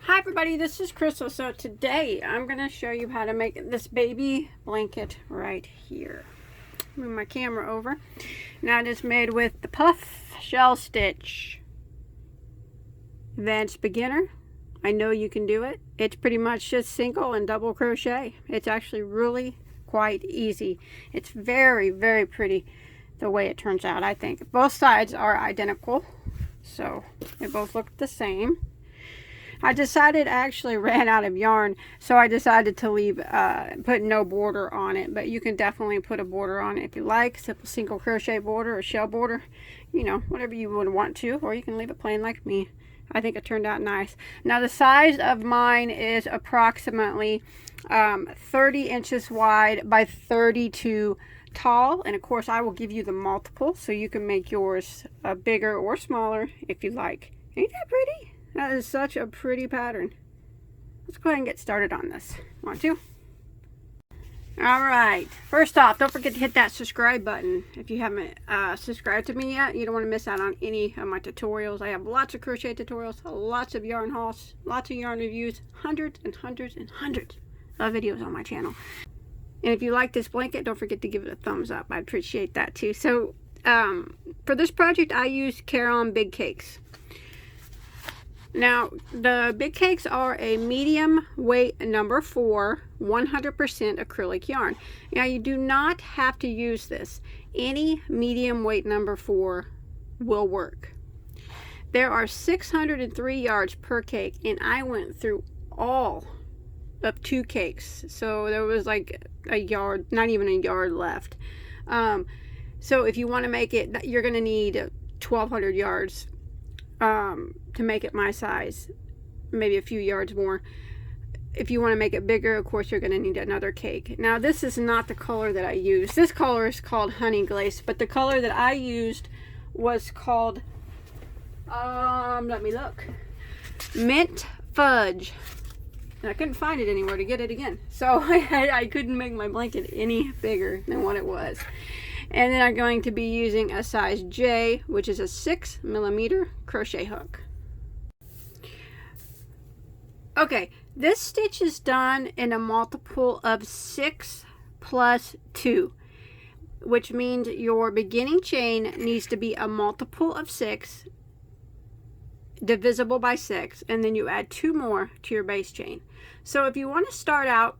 Hi everybody, this is Crystal. So today I'm going to show you how to make this baby blanket right here. Move my camera over. Now it is made with the puff shell stitch. Advanced beginner. I know you can do it. It's pretty much just single and double crochet. It's actually really quite easy. It's very, very pretty the way it turns out, I think. Both sides are identical, so they both look the same. I actually ran out of yarn, so I decided to leave, put no border on it, but you can definitely put a border on it if you like. Simple single crochet border or shell border, you know, whatever you would want to, or you can leave it plain like me. I think it turned out nice. Now the size of mine is approximately 30 inches wide by 32 tall, and of course I will give you the multiple so you can make yours bigger or smaller if you like. Ain't that pretty? That is such a pretty pattern. Let's go ahead and get started on this. Want to? Alright, first off, don't forget to hit that subscribe button. If you haven't subscribed to me yet, you don't want to miss out on any of my tutorials. I have lots of crochet tutorials, lots of yarn hauls, lots of yarn reviews, hundreds and hundreds and hundreds of videos on my channel. And if you like this blanket, don't forget to give it a thumbs up. I'd appreciate that too. So, for this project, I used Caron Big Cakes. Now, the big cakes are a medium weight number 4, 100% acrylic yarn. Now, you do not have to use this. Any medium weight number 4 will work. There are 603 yards per cake, and I went through all of 2 cakes. So there was like a yard, not even a yard left. So if you want to make it, you're going to need 1,200 yards. To make it my size, maybe a few yards more. If you want to make it bigger, of course you're going to need another cake. Now this is not the color that I used. This color is called Honey Glaze, but the color that I used was called let me look, Mint Fudge. And I couldn't find it anywhere to get it again, so I couldn't make my blanket any bigger than what it was. And then I'm going to be using a size J, which is a 6mm crochet hook. Okay, this stitch is done in a multiple of 6 plus 2, which means your beginning chain needs to be a multiple of 6, divisible by 6, and then you add 2 more to your base chain. So if you want to start out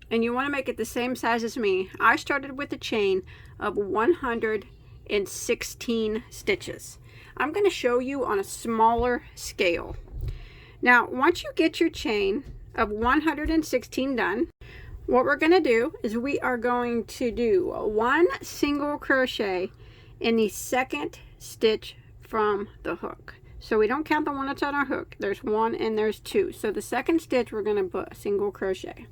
and you want to make it the same size as me, I started with a chain of 116 stitches. I'm going to show you on a smaller scale. Now, once you get your chain of 116 done, what we're going to do is we are going to do 1 single crochet in the second stitch from the hook. So we don't count the one that's on our hook. There's 1 and there's 2. So the second stitch we're going to put a single crochet.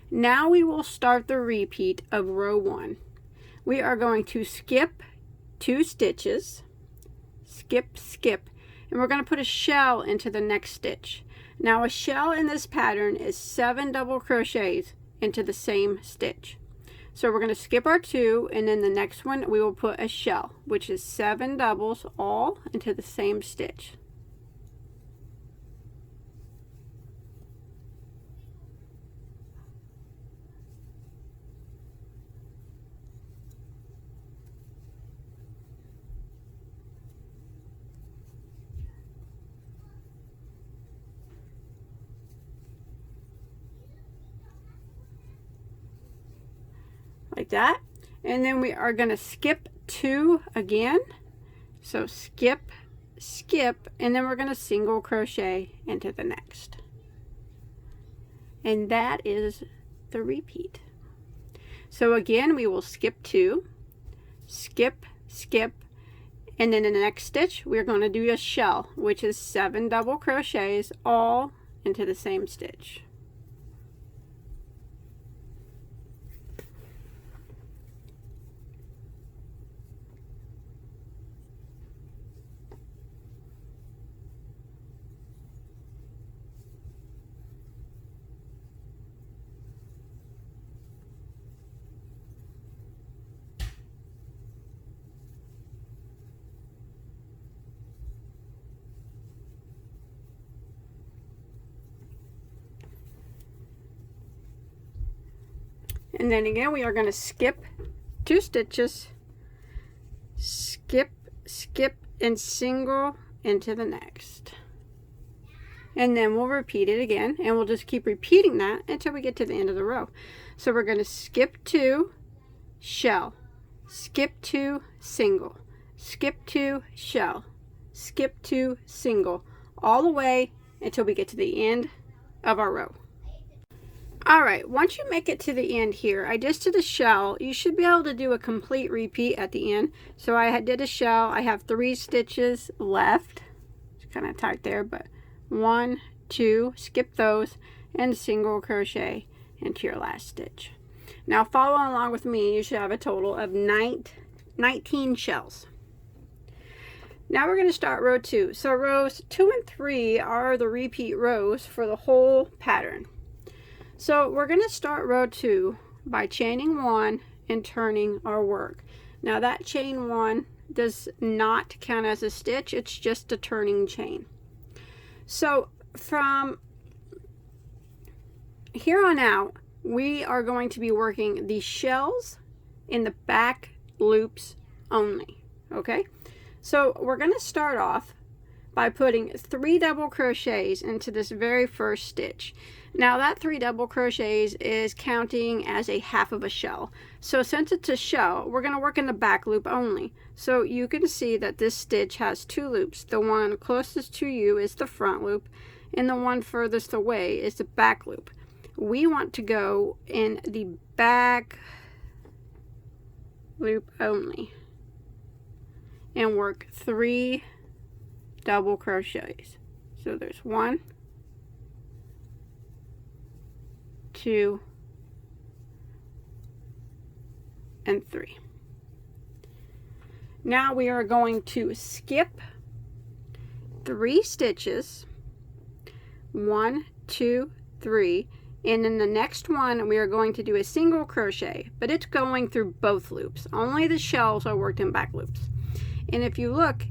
Now we will start the repeat of row 1. We are going to skip 2 stitches, skip, skip, and we're going to put a shell into the next stitch. Now a shell in this pattern is 7 double crochets into the same stitch. So we're going to skip our 2, and then the next one we will put a shell, which is 7 doubles all into the same stitch. Like that. And then we are going to skip 2 again. So skip, skip, and then we're going to single crochet into the next. And that is the repeat. So again, we will skip 2, skip, skip, and then in the next stitch we're going to do a shell, which is 7 double crochets all into the same stitch. And then again, we are going to skip 2 stitches, skip, skip, and single into the next. And then we'll repeat it again, and we'll just keep repeating that until we get to the end of the row. So we're going to skip 2, shell, skip 2, single, skip 2, shell, skip 2, single, all the way until we get to the end of our row. Alright, once you make it to the end here, I just did a shell. You should be able to do a complete repeat at the end. So I did a shell. I have 3 stitches left. It's kind of tight there, but 1, 2, skip those, and single crochet into your last stitch. Now follow along with me. You should have a total of 19 shells. Now we're going to start row 2. So rows 2 and 3 are the repeat rows for the whole pattern. So we're going to start row 2 by chaining 1 and turning our work. Now that chain 1 does not count as a stitch, it's just a turning chain. So from here on out, we are going to be working the shells in the back loops only, okay? So we're going to start off by putting 3 double crochets into this very first stitch. Now that 3 double crochets is counting as a half of a shell. So since it's a shell, we're going to work in the back loop only. So you can see that this stitch has 2 loops. The one closest to you is the front loop, and the one furthest away is the back loop. We want to go in the back loop only and work 3 double crochets. So there's 1, 2, and 3. Now we are going to skip 3 stitches, 1, 2, 3, and in the next one we are going to do a single crochet, but it's going through both loops. Only the shells are worked in back loops. And if you look,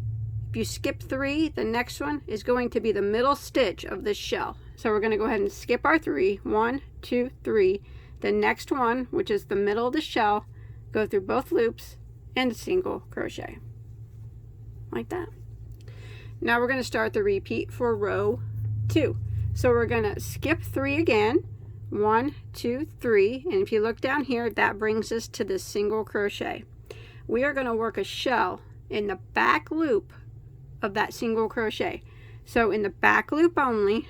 if you skip 3, the next one is going to be the middle stitch of this shell. So we're going to go ahead and skip our 3, 1, 2, 3. The next one, which is the middle of the shell, go through both loops and single crochet like that. Now we're going to start the repeat for row 2. So we're going to skip 3 again, 1, 2, 3, and if you look down here, that brings us to the single crochet. We are going to work a shell in the back loop of that single crochet. So in the back loop only,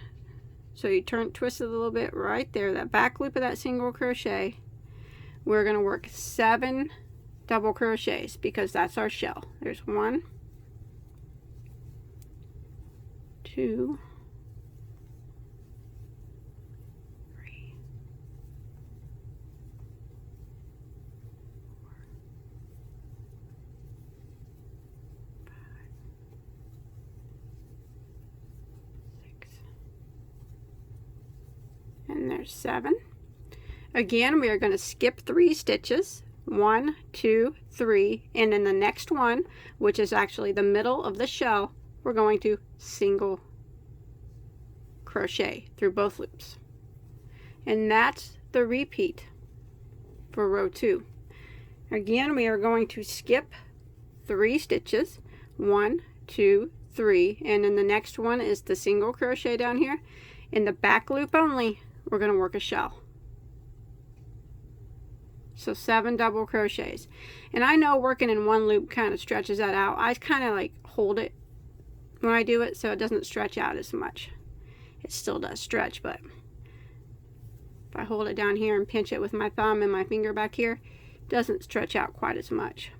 so you twist it a little bit right there, that back loop of that single crochet, we're going to work 7 double crochets because that's our shell. There's 1, 2, 3, 4, 5, 6, and there's 7. Again, we are going to skip 3 stitches, 1, 2, 3, and in the next one, which is actually the middle of the shell, we're going to single crochet through both loops. And that's the repeat for row 2. Again, we are going to skip 3 stitches, 1, 2, 3, and in the next one is the single crochet down here. In the back loop only, we're going to work a shell. So 7 double crochets. And I know working in one loop kind of stretches that out. I kind of like hold it when I do it so it doesn't stretch out as much. It still does stretch, but if I hold it down here and pinch it with my thumb and my finger back here, it doesn't stretch out quite as much.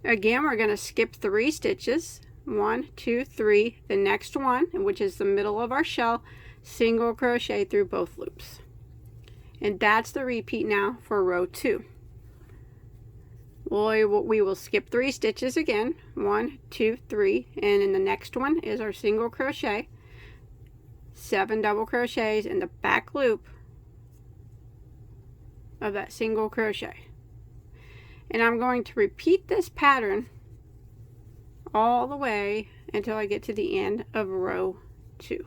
Again, we're going to skip 3 stitches, 1, 2, 3, the next one, which is the middle of our shell, single crochet through both loops. And that's the repeat now for row 2. We will skip 3 stitches again, 1, 2, 3, and in the next one is our single crochet. 7 double crochets in the back loop of that single crochet. And I'm going to repeat this pattern all the way until I get to the end of row 2.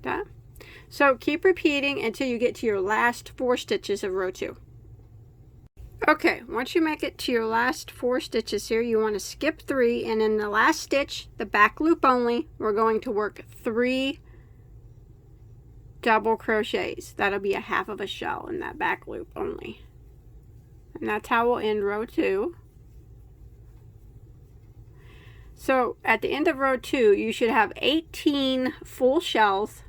That. So keep repeating until you get to your last 4 stitches of row 2. Okay, once you make it to your last 4 stitches here, you want to skip 3, and in the last stitch, the back loop only, we're going to work 3 double crochets. That'll be a half of a shell in that back loop only. And that's how we'll end row 2. So at the end of row 2, you should have 18 full shells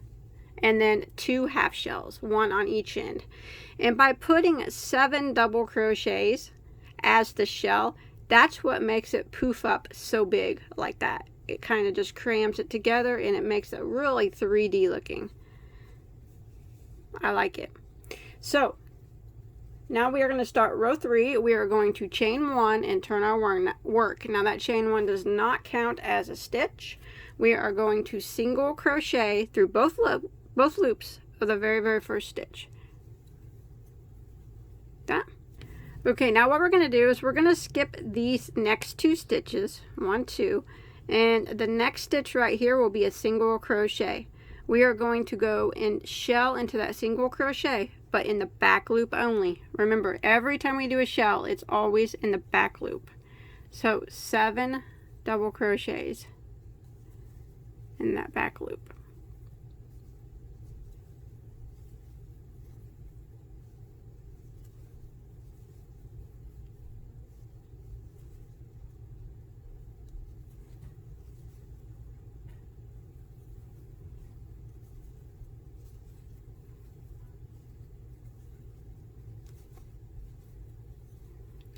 and then 2 half shells, 1 on each end. And by putting 7 double crochets as the shell, that's what makes it poof up so big like that. It kind of just crams it together and it makes it really 3D looking. I like it. So now we are going to start row 3. We are going to chain 1 and turn our work. Now that chain 1 does not count as a stitch. We are going to single crochet through both loops of the very first stitch. That. Okay, now what we're going to do is we're going to skip these next 2 stitches, 1, 2, and the next stitch right here will be a single crochet. We are going to go and shell into that single crochet, but in the back loop only. Remember, every time we do a shell, it's always in the back loop. So 7 double crochets in that back loop.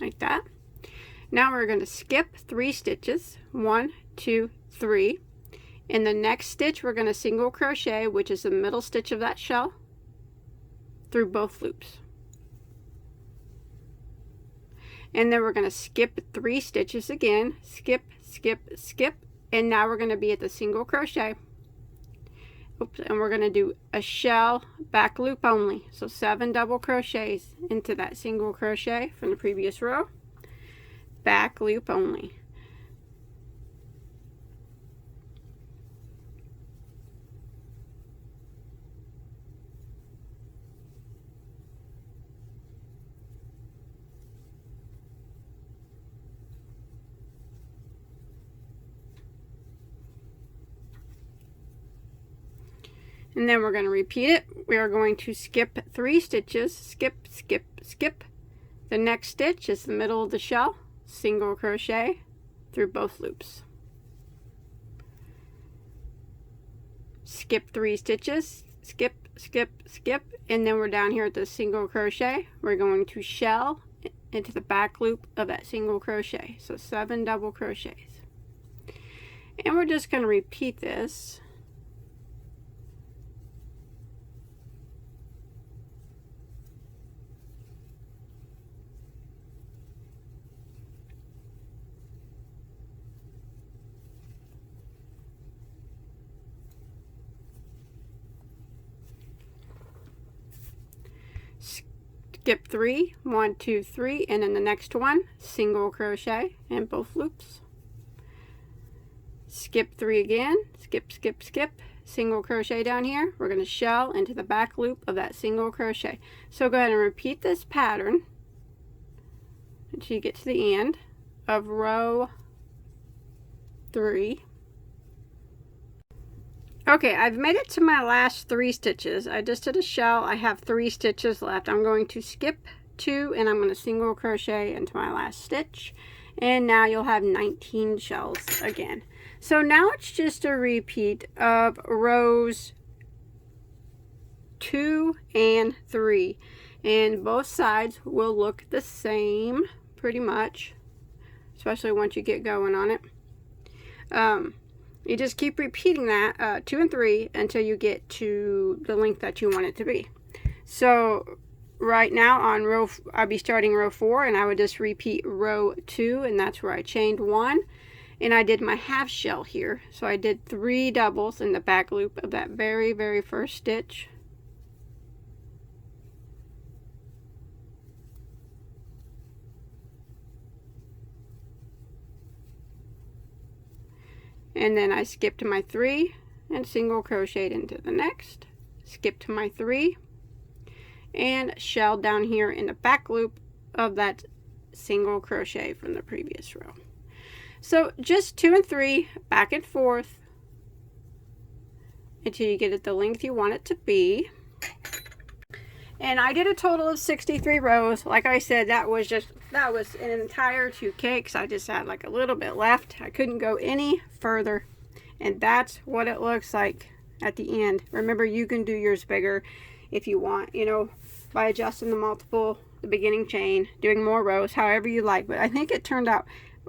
Like that. Now we're going to skip 3 stitches, 1, 2, 3. In the next stitch we're going to single crochet, which is the middle stitch of that shell, through both loops. And then we're going to skip 3 stitches again, skip, skip, skip, and now we're going to be at the single crochet. Oops, and we're going to do a shell back loop only. So 7 double crochets into that single crochet from the previous row. Back loop only. And then we're going to repeat it. We are going to skip 3 stitches, skip, skip, skip. The next stitch is the middle of the shell, single crochet through both loops. Skip 3 stitches, skip, skip, skip, and then we're down here at the single crochet. We're going to shell into the back loop of that single crochet. So 7 double crochets. And we're just going to repeat this. Skip 3, 1, 2, 3, and then the next one, single crochet in both loops. Skip 3 again, skip, skip, skip, single crochet down here. We're going to shell into the back loop of that single crochet. So go ahead and repeat this pattern until you get to the end of row 3. Okay, I've made it to my last 3 stitches. I just did a shell. I have 3 stitches left. I'm going to skip 2 and I'm going to single crochet into my last stitch. And now you'll have 19 shells again. So now it's just a repeat of rows 2 and 3. And both sides will look the same pretty much, especially once you get going on it. You just keep repeating that 2 and 3 until you get to the length that you want it to be. So right now on row, I'll be starting row 4, and I would just repeat row 2, and that's where I chained 1, and I did my half shell here. So I did 3 doubles in the back loop of that very first stitch. And then I skipped my 3 and single crocheted into the next, skipped my 3 and shelled down here in the back loop of that single crochet from the previous row. So just 2 and 3 back and forth until you get it the length you want it to be. And I did a total of 63 rows. Like I said, that was an entire 2 cakes. I just had like a little bit left. I couldn't go any further. And that's what it looks like at the end. Remember, you can do yours bigger if you want, you know, by adjusting the beginning chain, doing more rows, however you like. But I think it turned out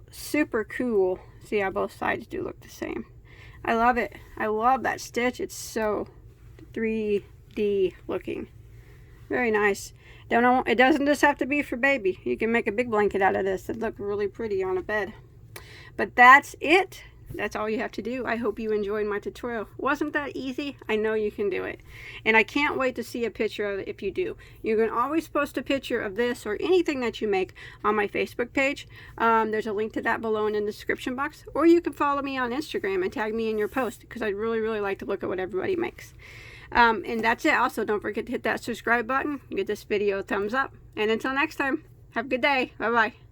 super cool. See how both sides do look the same. I love it. I love that stitch. It's so 3D looking. Very nice. It doesn't just have to be for baby. You can make a big blanket out of this. It'd look really pretty on a bed. But that's it. That's all you have to do. I hope you enjoyed my tutorial. Wasn't that easy? I know you can do it. And I can't wait to see a picture of it if you do. You can always post a picture of this or anything that you make on my Facebook page. There's a link to that below in the description box. Or you can follow me on Instagram and tag me in your post, because I'd really like to look at what everybody makes. And that's it. Also, don't forget to hit that subscribe button. Give this video a thumbs up. And until next time, have a good day. Bye-bye.